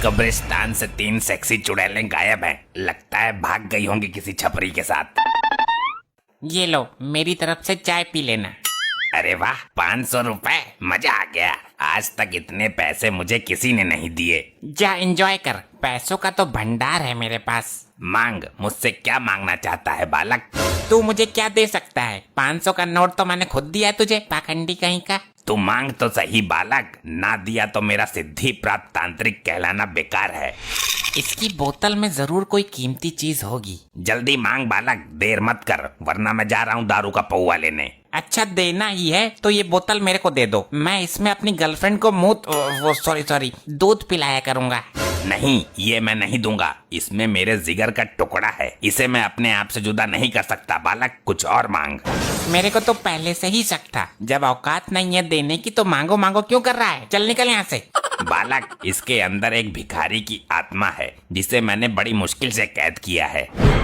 कब्रिस्तान से 3 सेक्सी चुड़ैलें गायब हैं। लगता है भाग गई होंगी किसी छपरी के साथ। ये लो, मेरी तरफ से चाय पी लेना। अरे वाह, 500 रुपए, मजा आ गया। आज तक इतने पैसे मुझे किसी ने नहीं दिए। जा एंजॉय कर, पैसों का तो भंडार है मेरे पास। मांग, मुझसे क्या मांगना चाहता है बालक? तू मुझे क्या दे सकता है? 500 का नोट तो मैंने खुद दिया है तुझे, पाखंडी कहीं का। तू मांग तो सही बालक, ना दिया तो मेरा सिद्धि प्राप्त तांत्रिक कहलाना बेकार है। इसकी बोतल में जरूर कोई कीमती चीज होगी। जल्दी मांग बालक, देर मत कर, वरना मैं जा रहा हूँ दारू का पौवा लेने। अच्छा, देना ही है तो ये बोतल मेरे को दे दो। मैं इसमें अपनी गर्लफ्रेंड को सॉरी दूध पिलाया करूंगा। नहीं, ये मैं नहीं दूंगा। इसमें मेरे जिगर का टुकड़ा है, इसे मैं अपने आप से जुदा नहीं कर सकता बालक। कुछ और मांग। मेरे को तो पहले से ही शक था, जब औकात नहीं है देने की तो मांगो मांगो क्यों कर रहा है? चल निकल यहाँ से। बालक, इसके अंदर एक भिखारी की आत्मा है जिसे मैंने बड़ी मुश्किल से कैद किया है।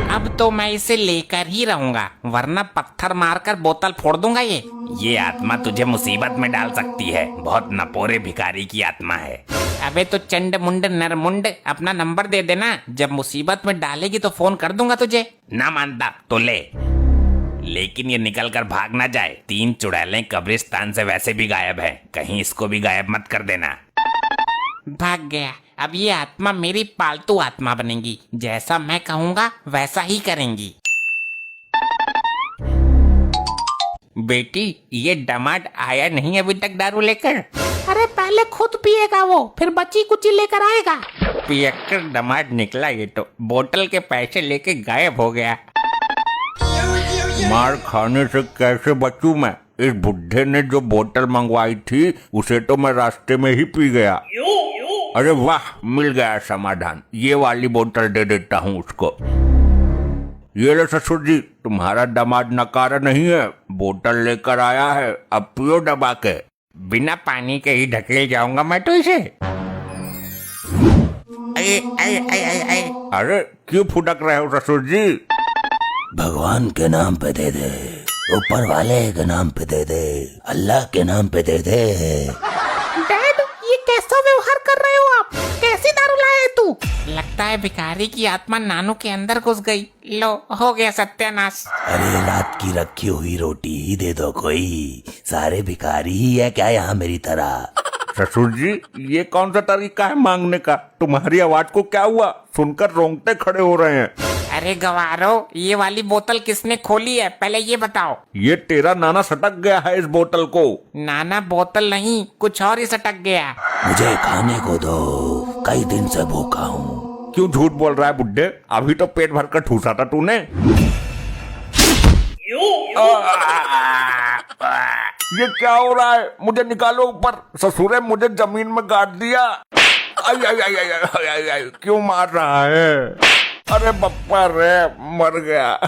अब तो मैं इसे लेकर ही रहूंगा, वरना पत्थर मारकर बोतल फोड़ दूंगा। ये आत्मा तुझे मुसीबत में डाल सकती है। बहुत नपोरे भिखारी की आत्मा है। अबे तो चंड मुंड नरमुंड, अपना नंबर दे देना, जब मुसीबत में डालेगी तो फोन कर दूंगा तुझे। ना मानता तो ले, लेकिन ये निकल कर भाग ना जाए। 3 चुड़ैलें कब्रिस्तान से वैसे भी गायब है, कहीं इसको भी गायब मत कर देना। भाग गया। अब ये आत्मा मेरी पालतू आत्मा बनेगी, जैसा मैं कहूँगा वैसा ही करेंगी। बेटी, ये दामाद आया नहीं अभी तक दारू लेकर? अरे पहले खुद पिएगा वो, फिर बची कुची लेकर आएगा। पियक्कर दामाद निकला ये तो, बोतल के पैसे लेके गायब हो गया। मार खाने से कैसे बचूं मैं? इस बुढ़े ने जो बोतल मंगवाई थी उसे तो मैं रास्ते में ही पी गया। अरे वाह, मिल गया समाधान। ये वाली बोतल दे देता हूँ उसको। ये ले ससुर जी, तुम्हारा दामाद नकारा नहीं है, बोतल लेकर आया है, अब पियो दबा के। बिना पानी के ही ढकेल जाऊंगा मैं तो इसे। अरे क्यों फुटक रहे हो ससुर जी? भगवान के नाम पे दे दे, ऊपर वाले के नाम पे दे दे, अल्लाह के नाम पे दे दे। डैड, ये कैसा व्यवहार कर रहे हो आप? कैसी दारू लाया है तू? लगता है भिखारी की आत्मा नानू के अंदर घुस गई। लो, हो गया सत्यानाश। अरे रात की रखी हुई रोटी ही दे दो कोई, सारे भिखारी ही है क्या यहाँ मेरी तरह? ससुर जी, ये कौन सा तरीका है मांगने का? तुम्हारी आवाज को क्या हुआ? सुनकर रोंगटे खड़े हो रहे हैं। अरे गवारो, ये वाली बोतल किसने खोली है, पहले ये बताओ। ये तेरा नाना सटक गया है इस बोतल को। नाना बोतल नहीं, कुछ और ही सटक गया। मुझे खाने को दो, कई दिन से भूखा हूँ। क्यों झूठ बोल रहा है बुड्ढे? अभी तो पेट भर कर ठूसा था तूने। ये क्या हो रहा है? मुझे निकालो ऊपर। ससुरे मुझे जमीन में गाड़ दिया। आई आई आई आई आई आई आई, क्यों मार रहा है? अरे बप्पा रे, मर गया।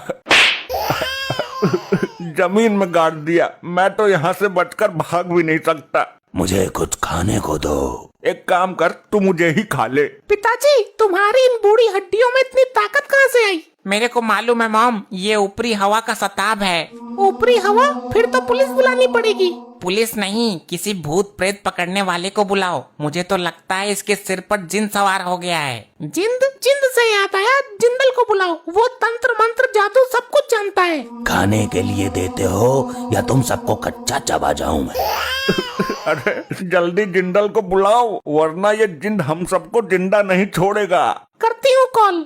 जमीन में गाड़ दिया। मैं तो यहाँ से बचकर भाग भी नहीं सकता। मुझे कुछ खाने को दो। एक काम कर, तू मुझे ही खा ले। पिताजी, तुम्हारी इन बूढ़ी हड्डियों में इतनी ताकत कहाँ से आई? मेरे को मालूम है मॉम, ये ऊपरी हवा का सताब है। ऊपरी हवा? फिर तो पुलिस बुलानी पड़ेगी। पुलिस नहीं, किसी भूत प्रेत पकड़ने वाले को बुलाओ। मुझे तो लगता है इसके सिर पर जिन सवार हो गया है। जिंद से याद आया, जिंदल को बुलाओ, वो तंत्र मंत्र जादू सब कुछ जानता है। खाने के लिए देते हो या तुम सबको कच्चा चबा जाऊं मैं? अरे जल्दी जिंदल को बुलाओ, वरना ये जिंद हम सबको जिंदा नहीं छोड़ेगा। करती हूँ कॉल।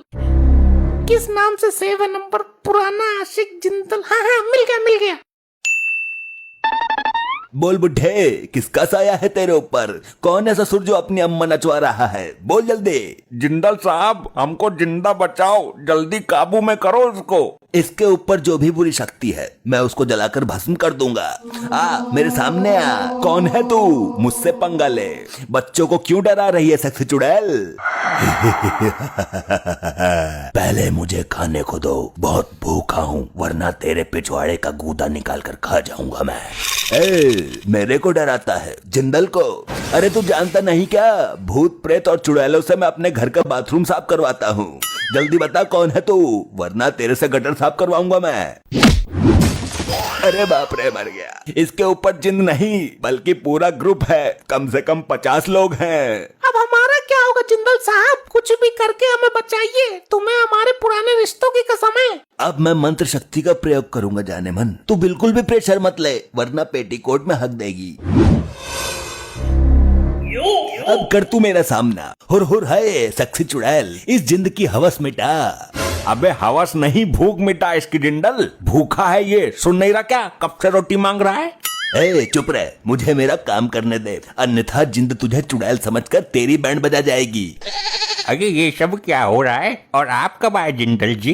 किस नाम से सेव है नंबर? पुराना आशिक जिंदल। हाँ हाँ, मिल गया। बोल बुढ़े, किसका साया है तेरे ऊपर? कौन है ससुर जो अपनी अम्मा नचवा रहा है? बोल जल्दी। जिंदल साहब, हमको जिंदा बचाओ, जल्दी काबू में करो इसको। इसके ऊपर जो भी बुरी शक्ति है मैं उसको जलाकर भस्म कर दूंगा। मेरे सामने आ। कौन है तू? मुझसे पंगा ले। बच्चों को क्यों डरा रही है सेक्सी चुड़ैल? पहले मुझे खाने को दो, बहुत भूखा हूँ, वरना तेरे पिछवाड़े का गूदा निकाल कर खा जाऊंगा मैं। मेरे को डराता है? जिंदल को? अरे तू जानता नहीं क्या, भूत प्रेत और चुड़ैलों से मैं अपने घर का बाथरूम साफ करवाता हूँ। जल्दी बता कौन है तू, वरना तेरे से गटर साफ करवाऊंगा मैं। अरे बाप रे, मर गया। इसके ऊपर जिन नहीं बल्कि पूरा ग्रुप है, कम से कम 50 लोग हैं। अब हमारा क्या होगा जिंदल साहब? कुछ भी करके हमें बचाइए, तुम्हें हमारे पुराने रिश्तों की कसम है। अब मैं मंत्र शक्ति का प्रयोग करूंगा जाने मन। तू बिल्कुल भी प्रेशर मत ले, वरना पेटीकोट में हक देगी। अब कर तू मेरा सामना। हुर है सक्सी चुड़ैल, इस जिंद की हवस मिटा। अबे हवस नहीं, भूख मिटा इसकी जिंदल। भूखा है ये, सुन नहीं रहा क्या? कब से रोटी मांग रहा है? ए चुप रह, मुझे मेरा काम करने दे, अन्यथा जिंद तुझे चुड़ैल समझकर तेरी बैंड बजा जाएगी। अरे ये सब क्या हो रहा है? और आप कब आए जिंदल जी?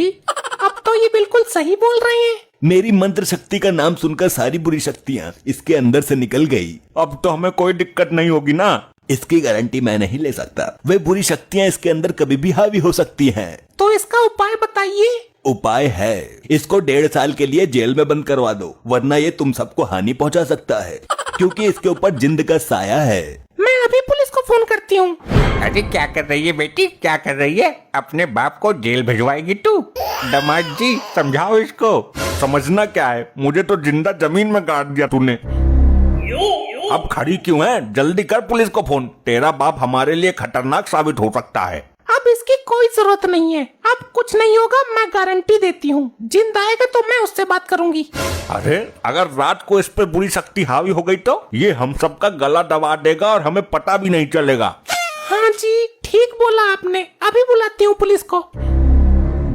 अब तो ये बिल्कुल सही बोल रहे हैं। मेरी मंत्र शक्ति का नाम सुनकर सारी बुरी शक्तियाँ इसके अंदर से निकल गई। अब तो हमें कोई दिक्कत नहीं होगी ना? इसकी गारंटी मैं नहीं ले सकता। वे बुरी शक्तियाँ इसके अंदर कभी भी हावी हो सकती हैं। तो इसका उपाय बताइए। उपाय है, इसको 1.5 साल के लिए जेल में बंद करवा दो, वरना ये तुम सबको हानि पहुंचा सकता है, क्योंकि इसके ऊपर जिंद का साया है। मैं अभी पुलिस को फोन करती हूँ। अरे क्या कर रही है बेटी, क्या कर रही है? अपने बाप को जेल भिजवाएगी तू? दामाद जी समझाओ इसको। समझना क्या है, मुझे तो जिंदा जमीन में गाड़ दिया तूने। अब खड़ी क्यों है? जल्दी कर पुलिस को फोन। तेरा बाप हमारे लिए खतरनाक साबित हो सकता है। अब इसकी कोई जरूरत नहीं है, अब कुछ नहीं होगा, मैं गारंटी देती हूँ। जिंद आएगा तो मैं उससे बात करूंगी। अरे अगर रात को इस पे बुरी शक्ति हावी हो गई तो ये हम सबका गला दबा देगा और हमें पता भी नहीं चलेगा। हाँ जी, ठीक बोला आपने। अभी बुलाती हूँ पुलिस को।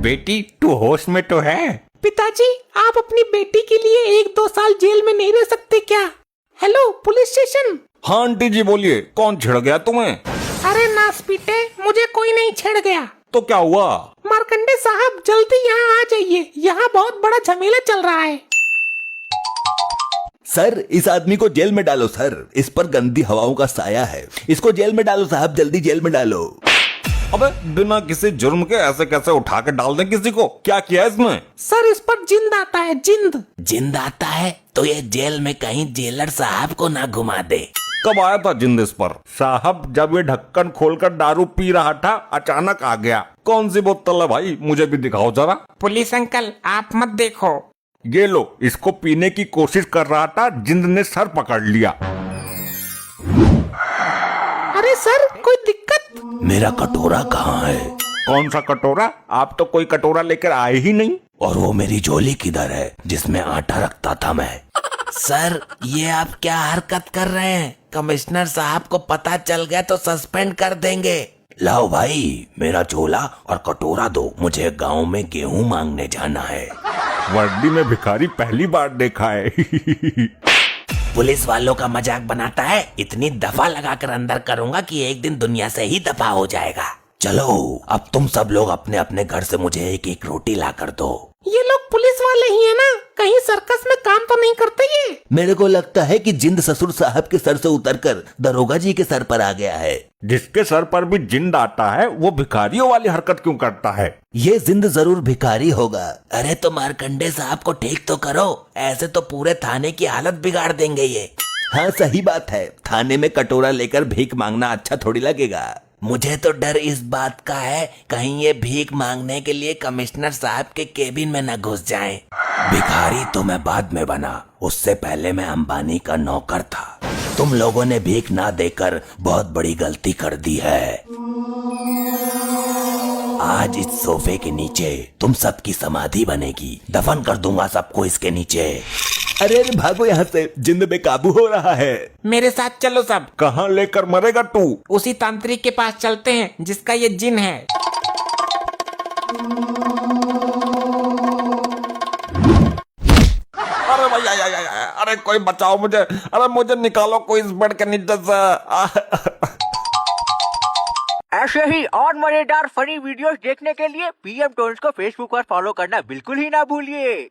बेटी तू होश में तो है? पिताजी, आप अपनी बेटी के लिए 1-2 साल जेल में नहीं रह सकते क्या? Hello police station. हाँ आंटी जी बोलिए, कौन छिड़ गया तुम्हें? अरे नास पीटे, मुझे कोई नहीं छेड़ गया। तो क्या हुआ? मार्कंडे साहब जल्दी यहाँ आ जाइए, यहाँ बहुत बड़ा झमेला चल रहा है। सर इस आदमी को जेल में डालो सर, इस पर गंदी हवाओं का साया है। इसको जेल में डालो साहब, जल्दी जेल में डालो। अबे बिना किसी जुर्म के ऐसे कैसे उठा के डाल दें किसी को? क्या किया इसने? सर इस पर जिंद आता है, जिंद। जिंद आता है तो ये जेल में कहीं जेलर साहब को ना घुमा दे। कब आया था जिंद इस पर? साहब जब ये ढक्कन खोलकर दारू पी रहा था अचानक आ गया। कौन सी बोतल है भाई, मुझे भी दिखाओ जरा। पुलिस अंकल आप मत देखो। ये लो, इसको पीने की कोशिश कर रहा था, जिंद ने सर पकड़ लिया। अरे सर कोई दिक्कत? मेरा कटोरा कहाँ है? कौन सा कटोरा? आप तो कोई कटोरा लेकर आए ही नहीं। और वो मेरी झोली किधर है जिसमें आटा रखता था मैं? सर ये आप क्या हरकत कर रहे हैं? कमिश्नर साहब को पता चल गया तो सस्पेंड कर देंगे। लाओ भाई मेरा झोला और कटोरा दो, मुझे गांव में गेहूं मांगने जाना है। वर्दी में भिखारी पहली बार देखा है। पुलिस वालों का मजाक बनाता है, इतनी दफा लगाकर अंदर करूंगा कि एक दिन दुनिया से ही दफा हो जाएगा। चलो अब तुम सब लोग अपने अपने घर से मुझे 1-1 रोटी ला कर दो। ये लोग पुलिस वाले ही है ना? कहीं सर्कस में काम तो नहीं करते ये? मेरे को लगता है कि जिंद ससुर साहब के सर से उतरकर दरोगा जी के सर पर आ गया है। जिसके सर पर भी जिंद आता है वो भिखारियों वाली हरकत क्यों करता है? ये जिंद जरूर भिखारी होगा। अरे तो मार्कंडे साहब को ठीक तो करो, ऐसे तो पूरे थाने की हालत बिगाड़ देंगे ये। हाँ सही बात है, थाने में कटोरा लेकर भीख मांगना अच्छा थोड़ी लगेगा। मुझे तो डर इस बात का है कहीं ये भीख मांगने के लिए कमिश्नर साहब के केबिन में न घुस जाएं। भिखारी तो मैं बाद में बना, उससे पहले मैं अंबानी का नौकर था। तुम लोगों ने भीख ना देकर बहुत बड़ी गलती कर दी है। आज इस सोफे के नीचे तुम सबकी समाधि बनेगी, दफन कर दूंगा सबको इसके नीचे। अरे अरे भागो यहाँ से, जिंद बेकाबू हो रहा है। मेरे साथ चलो सब। कहाँ लेकर मरेगा तू? उसी तांत्रिक के पास चलते हैं जिसका ये जिन है। अरे भैया, अरे कोई बचाओ मुझे, अरे मुझे निकालो कोई इस बेड के नीचे से। ऐसे ही और मजेदार फनी वीडियोस देखने के लिए PM टोन्स को फेसबुक पर फॉलो करना बिल्कुल ही ना भूलिए।